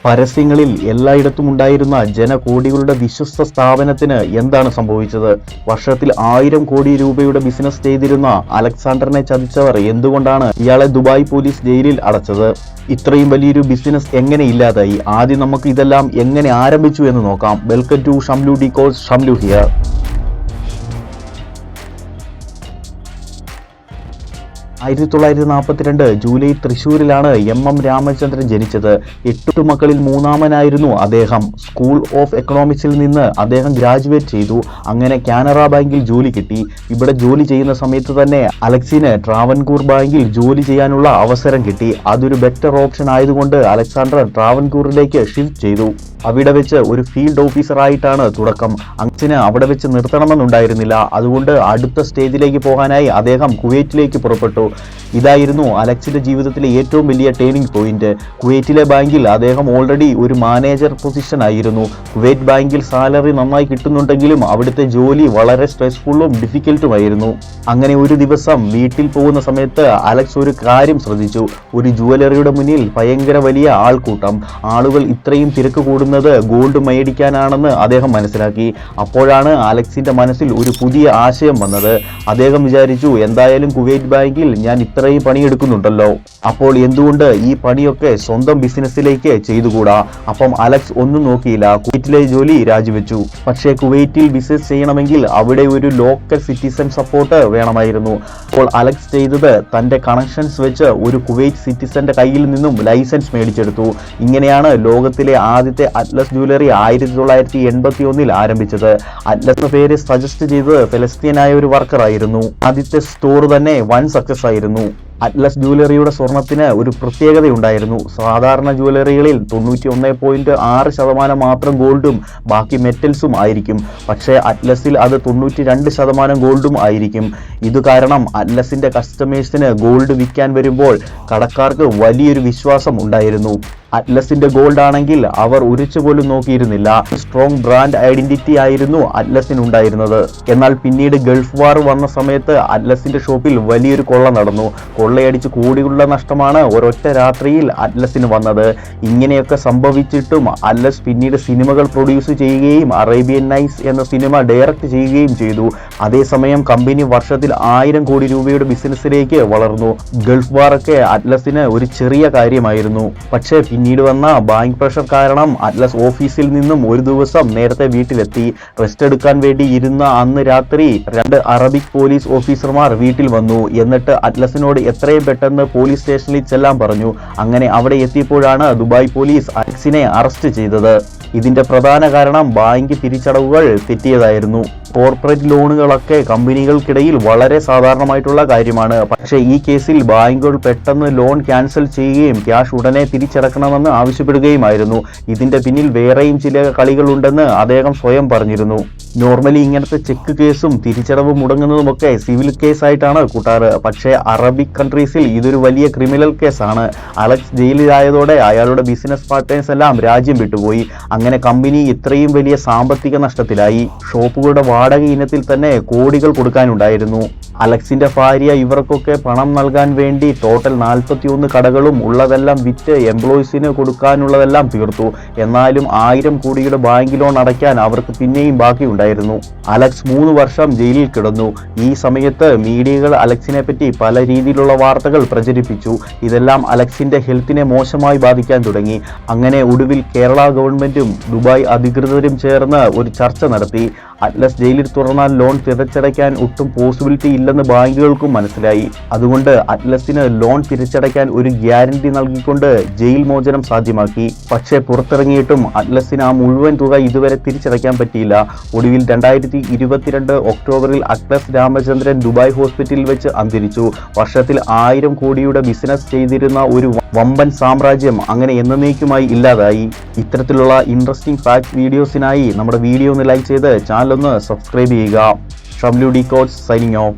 പരസ്യങ്ങളിൽ എല്ലായിടത്തും ഉണ്ടായിരുന്ന ജനകോടികളുടെ വിശ്വസ്ത സ്ഥാപനത്തിന് എന്താണ് സംഭവിച്ചത്? വർഷത്തിൽ 1000 കോടി രൂപയുടെ ബിസിനസ് ചെയ്തിരുന്ന അലക്സാണ്ടറിനെ ചതിച്ചവർ എന്തുകൊണ്ടാണ് ഇയാളെ ദുബായ് പോലീസ് ജയിലിൽ അടച്ചത്? ഇത്രയും വലിയൊരു ബിസിനസ് എങ്ങനെ ഇല്ലാതായി? ആദ്യം നമുക്ക് ഇതെല്ലാം എങ്ങനെ ആരംഭിച്ചു എന്ന് നോക്കാം. Welcome to Shamlu decodes, Shamlu here. 1942 July തൃശൂരിലാണ് MM രാമചന്ദ്രൻ ജനിച്ചത്. 8 മക്കളിൽ മൂന്നാമനായിരുന്നു അദ്ദേഹം. സ്കൂൾ ഓഫ് എക്കണോമിക്സിൽ നിന്ന് അദ്ദേഹം ഗ്രാജുവേറ്റ് ചെയ്തു. അങ്ങനെ കാനറ ബാങ്കിൽ ജോലി കിട്ടി. ഇവിടെ ജോലി ചെയ്യുന്ന സമയത്ത് തന്നെ അലക്സിന് ട്രാവൻകൂർ ബാങ്കിൽ ജോലി ചെയ്യാനുള്ള അവസരം കിട്ടി. അതൊരു ബെറ്റർ ഓപ്ഷൻ ആയതുകൊണ്ട് അലക്സാണ്ടർ ട്രാവൻകൂറിലേക്ക് ഷിഫ്റ്റ് ചെയ്തു. അവിടെ വെച്ച് ഒരു ഫീൽഡ് ഓഫീസർ ആയിട്ടാണ് തുടക്കം. അലക്സിന് അവിടെ വെച്ച് നിർത്തണമെന്നുണ്ടായിരുന്നില്ല. അതുകൊണ്ട് അടുത്ത സ്റ്റേജിലേക്ക് പോകാനായി അദ്ദേഹം കുവൈറ്റിലേക്ക് പുറപ്പെട്ടു. ഇതായിരുന്നു അലക്സിന്റെ ജീവിതത്തിലെ ഏറ്റവും വലിയ ടേണിംഗ് പോയിന്റ്. കുവൈറ്റിലെ ബാങ്കിൽ അദ്ദേഹം ഓൾറെഡി ഒരു മാനേജർ പൊസിഷൻ ആയിരുന്നു. കുവൈറ്റ് ബാങ്കിൽ സാലറി നന്നായി കിട്ടുന്നുണ്ടെങ്കിലും അവിടുത്തെ ജോലി വളരെ സ്ട്രെസ്ഫുള്ളും ഡിഫിക്കൽട്ടുമായിരുന്നു. അങ്ങനെ ഒരു ദിവസം വീട്ടിൽ പോകുന്ന സമയത്ത് അലക്സ് ഒരു കാര്യം ശ്രദ്ധിച്ചു. ഒരു ജുവലറിയുടെ മുന്നിൽ ഭയങ്കര വലിയ ആൾക്കൂട്ടം. ആളുകൾ ഇത്രയും തിരക്ക് കൂടുന്നത് ഗോൾഡ് മേടിക്കാനാണെന്ന് അദ്ദേഹം മനസ്സിലാക്കി. അപ്പോഴാണ് അലക്സിന്റെ മനസ്സിൽ ഒരു പുതിയ ആശയം വന്നത്. അദ്ദേഹം വിചാരിച്ചു, എന്തായാലും കുവൈറ്റ് ബാങ്കിൽ ഞാൻ ഇത്രയും പണിയെടുക്കുന്നുണ്ടല്ലോ, അപ്പോൾ എന്തുകൊണ്ട് ഈ പണിയൊക്കെ സ്വന്തം ബിസിനസ്സിലേക്ക് ചെയ്തുകൂടാ? അപ്പം അലക്സ് ഒന്നും നോക്കിയില്ല, കുവൈറ്റിലെ ജോലി രാജിവെച്ചു. പക്ഷേ കുവൈറ്റിൽ ബിസിനസ് ചെയ്യണമെങ്കിൽ അവിടെ ഒരു ലോക്കൽ സിറ്റിസൺ സപ്പോർട്ട് വേണമായിരുന്നു. അപ്പോൾ അലക്സ് ചെയ്തത് തന്റെ കണക്ഷൻസ് വെച്ച് ഒരു കുവൈറ്റ് സിറ്റിസന്റെ കയ്യിൽ നിന്നും ലൈസൻസ് മേടിച്ചെടുത്തു. ഇങ്ങനെയാണ് ലോകത്തിലെ ആദ്യത്തെ അറ്റ്ലസ് ജ്വല്ലറി 1981 ആരംഭിച്ചത്. അറ്റ്ലസ് പേര് സജസ്റ്റ് ചെയ്തത് ഫലസ്തീനായ ഒരു വർക്കർ ആയിരുന്നു. ആദ്യത്തെ സ്റ്റോർ തന്നെ വൻ സക്സസ് ആയിരുന്നു. അറ്റ്ലസ് ജ്വല്ലറിയുടെ സ്വർണത്തിന് ഒരു പ്രത്യേകതയുണ്ടായിരുന്നു. സാധാരണ ജ്വല്ലറികളിൽ 91.6% മാത്രം ഗോൾഡും ബാക്കി മെറ്റൽസും ആയിരിക്കും. പക്ഷേ അറ്റ്ലസിൽ അത് 92% ഗോൾഡും ആയിരിക്കും. ഇത് കാരണം അറ്റ്ലസിന്റെ കസ്റ്റമേഴ്സിന് ഗോൾഡ് വിൽക്കാൻ വരുമ്പോൾ കടക്കാർക്ക് വലിയൊരു വിശ്വാസം ഉണ്ടായിരുന്നു. അറ്റ്ലസിന്റെ ഗോൾഡ് ആണെങ്കിൽ അവർ ഉരിച്ചു പോലും നോക്കിയിരുന്നില്ല. സ്ട്രോങ് ബ്രാൻഡ് ഐഡന്റിറ്റി ആയിരുന്നു അറ്റ്ലസിനുണ്ടായിരുന്നത്. എന്നാൽ പിന്നീട് ഗൾഫ് വാർ വന്ന സമയത്ത് അറ്റ്ലസിന്റെ ഷോപ്പിൽ വലിയൊരു കൊള്ള നടന്നു. കൊള്ളയടിച്ച് കോടികളുടെ നഷ്ടമാണ് ഒരൊറ്റ രാത്രിയിൽ അറ്റ്ലസിന് വന്നത്. ഇങ്ങനെയൊക്കെ സംഭവിച്ചിട്ടും അറ്റ്ലസ് പിന്നീട് സിനിമകൾ പ്രൊഡ്യൂസ് ചെയ്യുകയും അറേബ്യൻ നൈറ്റ്സ് എന്ന സിനിമ ഡയറക്റ്റ് ചെയ്യുകയും ചെയ്തു. അതേസമയം കമ്പനി വർഷത്തിൽ 1000 കോടി രൂപയുടെ ബിസിനസ്സിലേക്ക് വളർന്നു. ഗൾഫ് വാറൊക്കെ അറ്റ്ലസിന് ഒരു ചെറിയ കാര്യമായിരുന്നു. പക്ഷേ പിന്നീട് വന്ന ബാങ്ക് പ്രഷർ കാരണം അറ്റ്ലസ് ഓഫീസിൽ നിന്നും ഒരു ദിവസം നേരത്തെ വീട്ടിലെത്തി. റെസ്റ്റ് എടുക്കാൻ വേണ്ടി ഇരുന്ന അന്ന് രാത്രി 2 അറബിക് പോലീസ് ഓഫീസർമാർ വീട്ടിൽ വന്നു. എന്നിട്ട് അറ്റ്ലസിനോട് എത്രയും പെട്ടെന്ന് പോലീസ് സ്റ്റേഷനിൽ ചെല്ലാൻ പറഞ്ഞു. അങ്ങനെ അവിടെ എത്തിയപ്പോഴാണ് ദുബായ് പോലീസ് അലക്സിനെ അറസ്റ്റ് ചെയ്തത്. ഇതിന്റെ പ്രധാന കാരണം ബാങ്ക് തിരിച്ചടവുകൾ തെറ്റിയതായിരുന്നു. കോർപ്പറേറ്റ് ലോണുകളൊക്കെ കമ്പനികൾക്കിടയിൽ വളരെ സാധാരണമായിട്ടുള്ള കാര്യമാണ്. പക്ഷേ ഈ കേസിൽ ബാങ്കുകൾ പെട്ടെന്ന് ലോൺ ക്യാൻസൽ ചെയ്യുകയും ക്യാഷ് ഉടനെ തിരിച്ചടക്കണമെന്ന് ആവശ്യപ്പെടുകയുമായിരുന്നു. ഇതിന്റെ പിന്നിൽ വേറെയും ചില കളികളുണ്ടെന്ന് അദ്ദേഹം സ്വയം പറഞ്ഞിരുന്നു. നോർമലി ഇങ്ങനത്തെ ചെക്ക് കേസും തിരിച്ചടവ് മുടങ്ങുന്നതുമൊക്കെ സിവിൽ കേസായിട്ടാണ് കൂട്ടാറ്. പക്ഷേ അറബിക് കൺട്രീസിൽ ഇതൊരു വലിയ ക്രിമിനൽ കേസാണ്. അലക്സ് ജയിലിലായതോടെ അയാളുടെ ബിസിനസ് പാർട്ട്നേഴ്സ് എല്ലാം രാജ്യം വിട്ടുപോയി. അങ്ങനെ കമ്പനി ഇത്രയും വലിയ സാമ്പത്തിക നഷ്ടത്തിലായി. ഷോപ്പുകളുടെ വാടക ഇനത്തിൽ തന്നെ കോടികൾ കൊടുക്കാനുണ്ടായിരുന്നു. അലക്സിന്റെ ഭാര്യ ഇവർക്കൊക്കെ പണം നൽകാൻ വേണ്ടി ടോട്ടൽ 41 കടകളും ഉള്ളതെല്ലാം വിറ്റ് എംപ്ലോയീസിന് കൊടുക്കാനുള്ളതെല്ലാം തീർത്തു. എന്നാലും 1000 കോടിയുടെ ബാങ്ക് ലോൺ അടയ്ക്കാൻ അവർക്ക് പിന്നെയും ബാക്കിയുണ്ടായിരുന്നു. അലക്സ് 3 വർഷം ജയിലിൽ കിടന്നു. ഈ സമയത്ത് മീഡിയകൾ അലക്സിനെ പറ്റി പല രീതിയിലുള്ള വാർത്തകൾ പ്രചരിപ്പിച്ചു. ഇതെല്ലാം അലക്സിന്റെ ഹെൽത്തിനെ മോശമായി ബാധിക്കാൻ തുടങ്ങി. അങ്ങനെ ഒടുവിൽ കേരള ഗവൺമെന്റും ദുബായ് അധികൃതരും ചേർന്ന് ഒരു ചർച്ച നടത്തി. അറ്റ്ലസ് ജയിലിൽ തുറന്നാൽ ലോൺ തിരിച്ചടയ്ക്കാൻ ഒട്ടും പോസിബിലിറ്റി ഇല്ലെന്ന് ബാങ്കുകൾക്കും മനസ്സിലായി. അതുകൊണ്ട് അറ്റ്ലസിന് ലോൺ തിരിച്ചടയ്ക്കാൻ ഒരു ഗ്യാരണ്ടി നൽകിക്കൊണ്ട് ജയിൽ മോചനം സാധ്യമാക്കി. പക്ഷേ പുറത്തിറങ്ങിയിട്ടും അറ്റ്ലസിന് ആ മുഴുവൻ തുക ഇതുവരെ തിരിച്ചടയ്ക്കാൻ പറ്റിയില്ല. ഒടുവിൽ 2022 ഒക്ടോബറിൽ അറ്റ്ലസ് രാമചന്ദ്രൻ ദുബായ് ഹോസ്പിറ്റലിൽ വെച്ച് അന്തരിച്ചു. വർഷത്തിൽ 1000 കോടിയുടെ ബിസിനസ് ചെയ്തിരുന്ന ഒരു വമ്പൻ സാമ്രാജ്യം അങ്ങനെ എന്നേക്കുമായി ഇല്ലാതായി. ഇത്തരത്തിലുള്ള ഇൻട്രസ്റ്റിംഗ് ഫാക്ട് വീഡിയോസിനായി നമ്മുടെ വീഡിയോ ഒന്ന് ലൈക്ക് ചെയ്ത് ചാനൽ ഒന്ന് സബ്സ്ക്രൈബ് ചെയ്യുക. ഷംലു ഡിക്കോഡ്സ് സൈനിങ് ഓഫ്.